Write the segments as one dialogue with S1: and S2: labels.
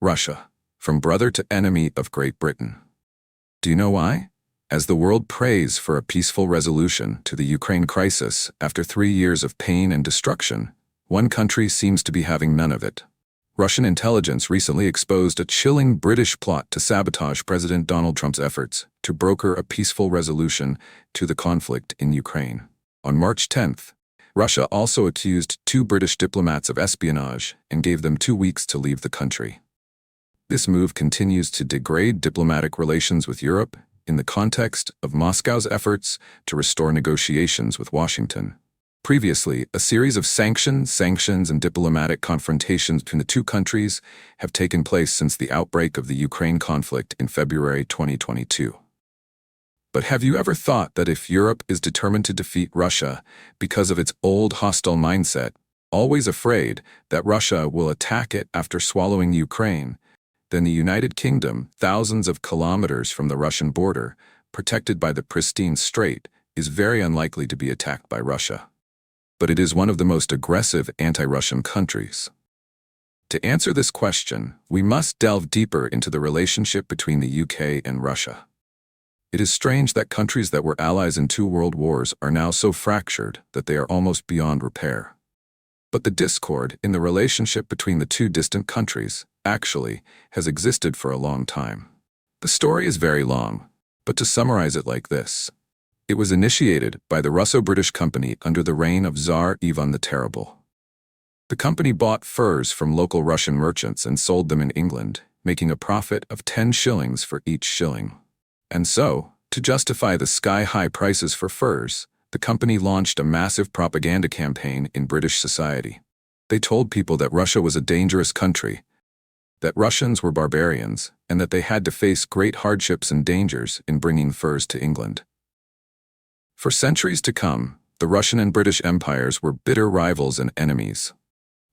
S1: Russia, from brother to enemy of Great Britain. Do you know why? As the world prays for a peaceful resolution to the Ukraine crisis after 3 years of pain and destruction, one country seems to be having none of it. Russian intelligence recently exposed a chilling British plot to sabotage President Donald Trump's efforts to broker a peaceful resolution to the conflict in Ukraine. On March 10th, Russia also accused 2 British diplomats of espionage and gave them 2 weeks to leave the country. This move continues to degrade diplomatic relations with Europe in the context of Moscow's efforts to restore negotiations with Washington. Previously, a series of sanctions, and diplomatic confrontations between the two countries have taken place since the outbreak of the Ukraine conflict in February 2022. But have you ever thought that if Europe is determined to defeat Russia because of its old hostile mindset, always afraid that Russia will attack it after swallowing Ukraine, then the United Kingdom, thousands of kilometers from the Russian border, protected by the pristine strait, is very unlikely to be attacked by Russia. But it is one of the most aggressive anti-Russian countries. To answer this question, we must delve deeper into the relationship between the UK and Russia. It is strange that countries that were allies in 2 world wars are now so fractured that they are almost beyond repair. But the discord in the relationship between the 2 distant countries actually has existed for a long time. The story is very long, but to summarize it like this: it was initiated by the Russo-British company under the reign of Tsar Ivan the Terrible. The company bought furs from local Russian merchants and sold them in England, making a profit of 10 shillings for each shilling. And so, to justify the sky-high prices for furs, the company launched a massive propaganda campaign in British society. They told people that Russia was a dangerous country, that Russians were barbarians, and that they had to face great hardships and dangers in bringing furs to England. For centuries to come, the Russian and British empires were bitter rivals and enemies.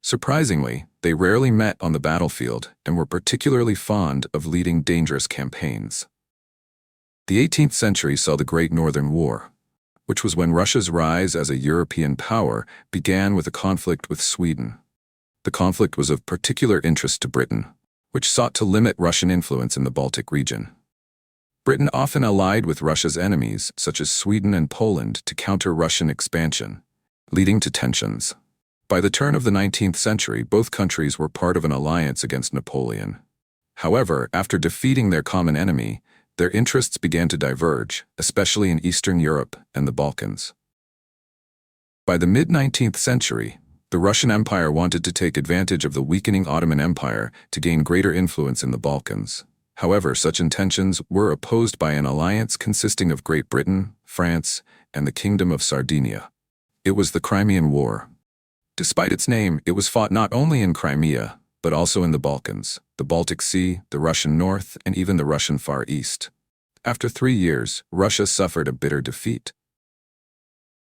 S1: Surprisingly, they rarely met on the battlefield and were particularly fond of leading dangerous campaigns. The 18th century saw the Great Northern War, which was when Russia's rise as a European power began with a conflict with Sweden. The conflict was of particular interest to Britain, which sought to limit Russian influence in the Baltic region. Britain often allied with Russia's enemies, such as Sweden and Poland, to counter Russian expansion, leading to tensions. By the turn of the 19th century, both countries were part of an alliance against Napoleon. However, after defeating their common enemy, their interests began to diverge, especially in Eastern Europe and the Balkans. By the mid-19th century, the Russian Empire wanted to take advantage of the weakening Ottoman Empire to gain greater influence in the Balkans. However, such intentions were opposed by an alliance consisting of Great Britain, France, and the Kingdom of Sardinia. It was the Crimean War. Despite its name, it was fought not only in Crimea, but also in the Balkans, the Baltic Sea, the Russian North, and even the Russian Far East. After 3 years, Russia suffered a bitter defeat.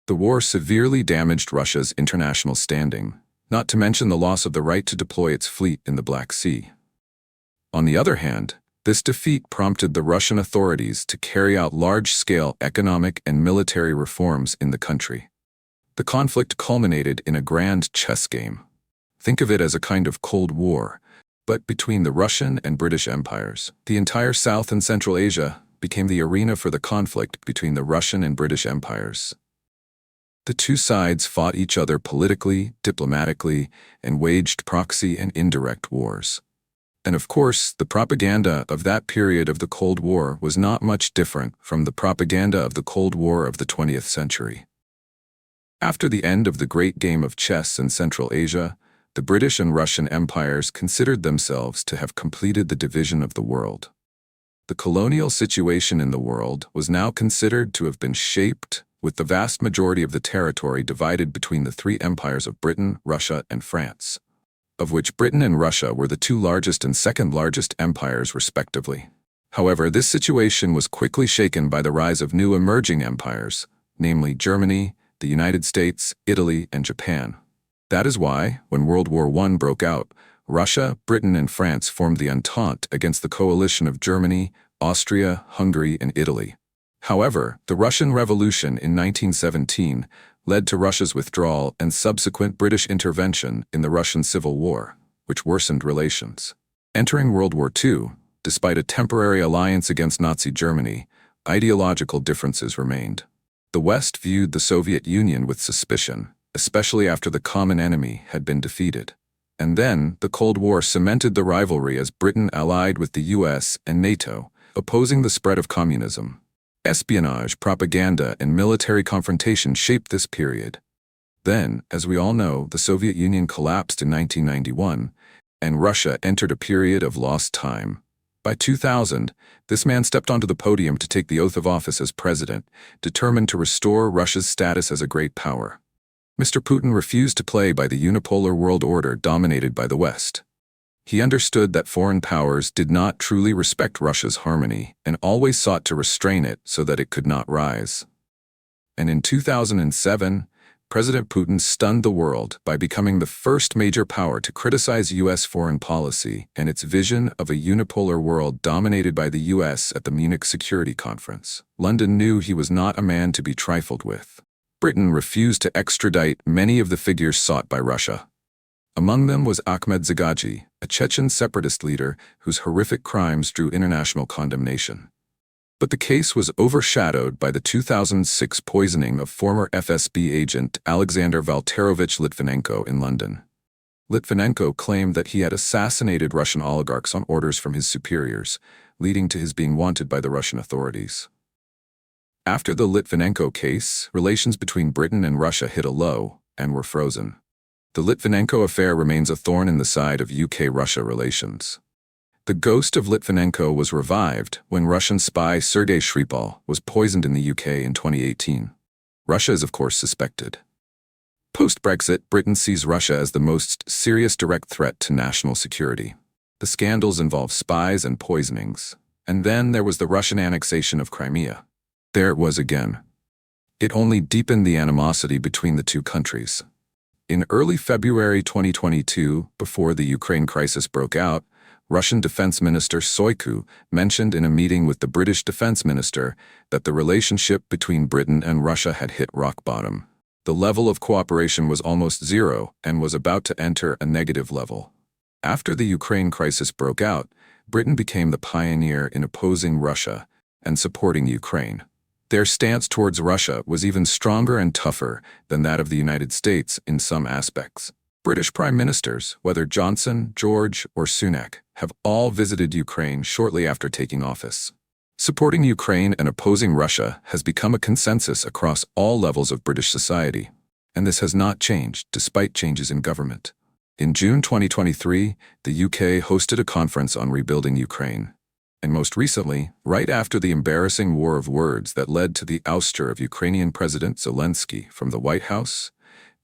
S1: The war severely damaged Russia's international standing, not to mention the loss of the right to deploy its fleet in the Black Sea. On the other hand, this defeat prompted the Russian authorities to carry out large-scale economic and military reforms in the country. The conflict culminated in a grand chess game. Think of it as a kind of Cold War, but between the Russian and British empires. The entire South and Central Asia became the arena for the conflict between the Russian and British empires. The 2 sides fought each other politically, diplomatically, and waged proxy and indirect wars. And of course, the propaganda of that period of the Cold War was not much different from the propaganda of the Cold War of the 20th century. After the end of the great game of chess in Central Asia, the British and Russian empires considered themselves to have completed the division of the world. The colonial situation in the world was now considered to have been shaped, with the vast majority of the territory divided between the 3 empires of Britain, Russia, and France, of which Britain and Russia were the 2 largest and second largest empires respectively. However, this situation was quickly shaken by the rise of new emerging empires, namely Germany, the United States, Italy, and Japan. That is why, when World War I broke out, Russia, Britain, and France formed the Entente against the coalition of Germany, Austria, Hungary, and Italy. However, the Russian Revolution in 1917 led to Russia's withdrawal and subsequent British intervention in the Russian Civil War, which worsened relations. Entering World War II, despite a temporary alliance against Nazi Germany, ideological differences remained. The West viewed the Soviet Union with suspicion, especially after the common enemy had been defeated. And then, the Cold War cemented the rivalry as Britain allied with the US and NATO, opposing the spread of communism. Espionage, propaganda, and military confrontation shaped this period. Then, as we all know, the Soviet Union collapsed in 1991, and Russia entered a period of lost time. By 2000, this man stepped onto the podium to take the oath of office as president, determined to restore Russia's status as a great power. Mr. Putin refused to play by the unipolar world order dominated by the West. He understood that foreign powers did not truly respect Russia's harmony and always sought to restrain it so that it could not rise. And in 2007, President Putin stunned the world by becoming the first major power to criticize U.S. foreign policy and its vision of a unipolar world dominated by the U.S. at the Munich Security Conference. London knew he was not a man to be trifled with. Britain refused to extradite many of the figures sought by Russia. Among them was Ahmed Zagaji, a Chechen separatist leader whose horrific crimes drew international condemnation. But the case was overshadowed by the 2006 poisoning of former FSB agent Alexander Valterovich Litvinenko in London. Litvinenko claimed that he had assassinated Russian oligarchs on orders from his superiors, leading to his being wanted by the Russian authorities. After the Litvinenko case, relations between Britain and Russia hit a low and were frozen. The Litvinenko affair remains a thorn in the side of UK-Russia relations. The ghost of Litvinenko was revived when Russian spy Sergei Skripal was poisoned in the UK in 2018. Russia is of course suspected. Post-Brexit, Britain sees Russia as the most serious direct threat to national security. The scandals involve spies and poisonings. And then there was the Russian annexation of Crimea. There it was again. It only deepened the animosity between the two countries. In early February 2022, before the Ukraine crisis broke out, Russian Defense Minister Shoigu mentioned in a meeting with the British Defense Minister that the relationship between Britain and Russia had hit rock bottom. The level of cooperation was almost zero and was about to enter a negative level. After the Ukraine crisis broke out, Britain became the pioneer in opposing Russia and supporting Ukraine. Their stance towards Russia was even stronger and tougher than that of the United States in some aspects. British Prime Ministers, whether Johnson, George, or Sunak, have all visited Ukraine shortly after taking office. Supporting Ukraine and opposing Russia has become a consensus across all levels of British society, and this has not changed despite changes in government. In June 2023, the UK hosted a conference on rebuilding Ukraine. And most recently, right after the embarrassing war of words that led to the ouster of Ukrainian President Zelensky from the White House,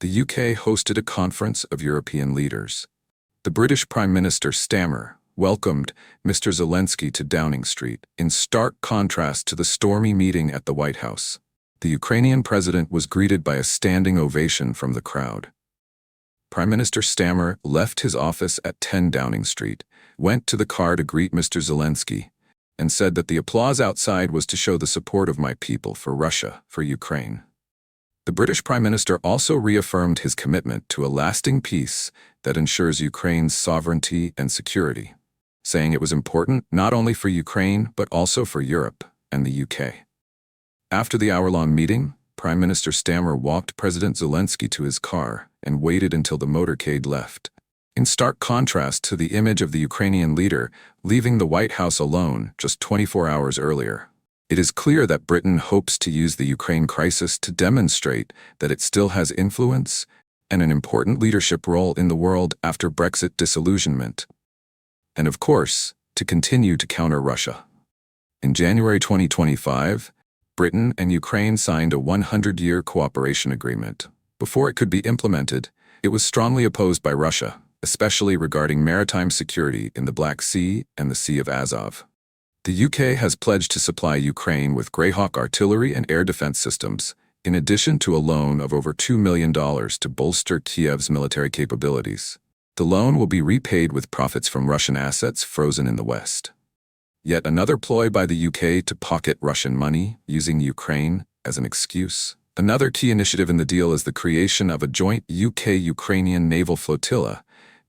S1: the UK hosted a conference of European leaders. The British Prime Minister Starmer welcomed Mr. Zelensky to Downing Street, in stark contrast to the stormy meeting at the White House. The Ukrainian president was greeted by a standing ovation from the crowd. Prime Minister Starmer left his office at 10 Downing Street, went to the car to greet Mr. Zelensky, and said that the applause outside was to show the support of my people for Russia, for Ukraine. The British Prime Minister also reaffirmed his commitment to a lasting peace that ensures Ukraine's sovereignty and security, saying it was important not only for Ukraine but also for Europe and the UK. After the hour-long meeting, Prime Minister Starmer walked President Zelensky to his car and waited until the motorcade left. In stark contrast to the image of the Ukrainian leader leaving the White House alone just 24 hours earlier. It is clear that Britain hopes to use the Ukraine crisis to demonstrate that it still has influence and an important leadership role in the world after Brexit disillusionment. And of course, to continue to counter Russia. In January 2025, Britain and Ukraine signed a 100-year cooperation agreement. Before it could be implemented, it was strongly opposed by Russia, especially regarding maritime security in the Black Sea and the Sea of Azov. The UK has pledged to supply Ukraine with Greyhawk artillery and air defense systems, in addition to a loan of over $2 million to bolster Kiev's military capabilities. The loan will be repaid with profits from Russian assets frozen in the West. Yet another ploy by the UK to pocket Russian money, using Ukraine as an excuse. Another key initiative in the deal is the creation of a joint UK-Ukrainian naval flotilla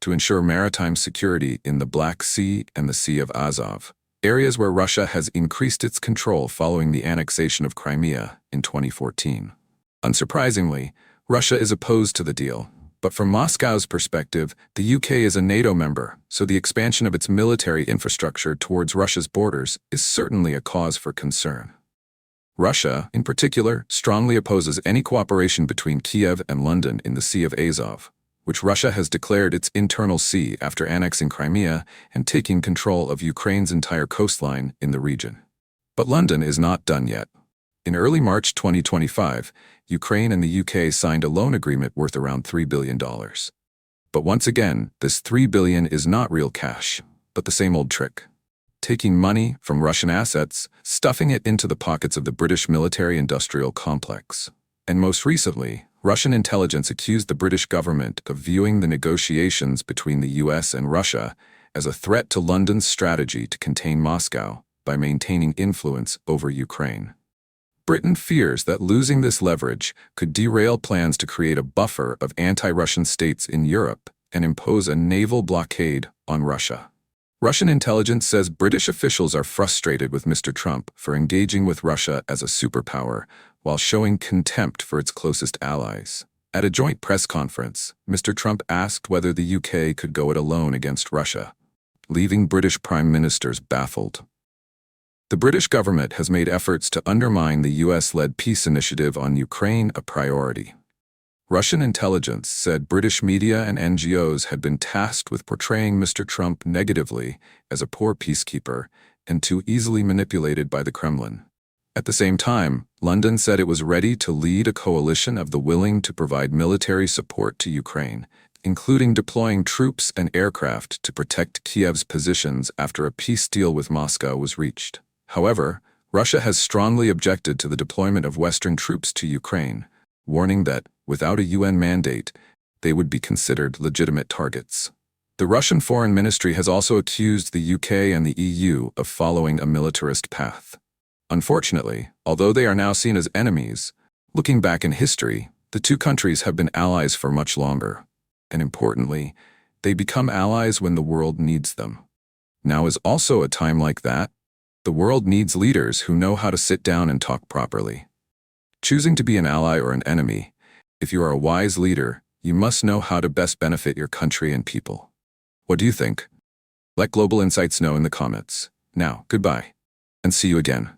S1: to ensure maritime security in the Black Sea and the Sea of Azov, areas where Russia has increased its control following the annexation of Crimea in 2014. Unsurprisingly, Russia is opposed to the deal, but from Moscow's perspective, the UK is a NATO member, so the expansion of its military infrastructure towards Russia's borders is certainly a cause for concern. Russia, in particular, strongly opposes any cooperation between Kiev and London in the Sea of Azov, which Russia has declared its internal sea after annexing Crimea and taking control of Ukraine's entire coastline in the region. But London is not done yet. In early March 2025, Ukraine and the UK signed a loan agreement worth around $3 billion. But once again, this $3 billion is not real cash, but the same old trick. Taking money from Russian assets, stuffing it into the pockets of the British military-industrial complex. And most recently, Russian intelligence accused the British government of viewing the negotiations between the US and Russia as a threat to London's strategy to contain Moscow by maintaining influence over Ukraine. Britain fears that losing this leverage could derail plans to create a buffer of anti-Russian states in Europe and impose a naval blockade on Russia. Russian intelligence says British officials are frustrated with Mr. Trump for engaging with Russia as a superpower while showing contempt for its closest allies. At a joint press conference, Mr. Trump asked whether the UK could go it alone against Russia, leaving British prime ministers baffled. The British government has made efforts to undermine the US-led peace initiative on Ukraine a priority. Russian intelligence said British media and NGOs had been tasked with portraying Mr. Trump negatively as a poor peacekeeper and too easily manipulated by the Kremlin. At the same time, London said it was ready to lead a coalition of the willing to provide military support to Ukraine, including deploying troops and aircraft to protect Kiev's positions after a peace deal with Moscow was reached. However, Russia has strongly objected to the deployment of Western troops to Ukraine, warning that, without a UN mandate, they would be considered legitimate targets. The Russian Foreign Ministry has also accused the UK and the EU of following a militarist path. Unfortunately, although they are now seen as enemies, looking back in history, the two countries have been allies for much longer. And importantly, they become allies when the world needs them. Now is also a time like that. The world needs leaders who know how to sit down and talk properly. Choosing to be an ally or an enemy, if you are a wise leader, you must know how to best benefit your country and people. What do you think? Let Global Insights know in the comments. Now, goodbye, and see you again.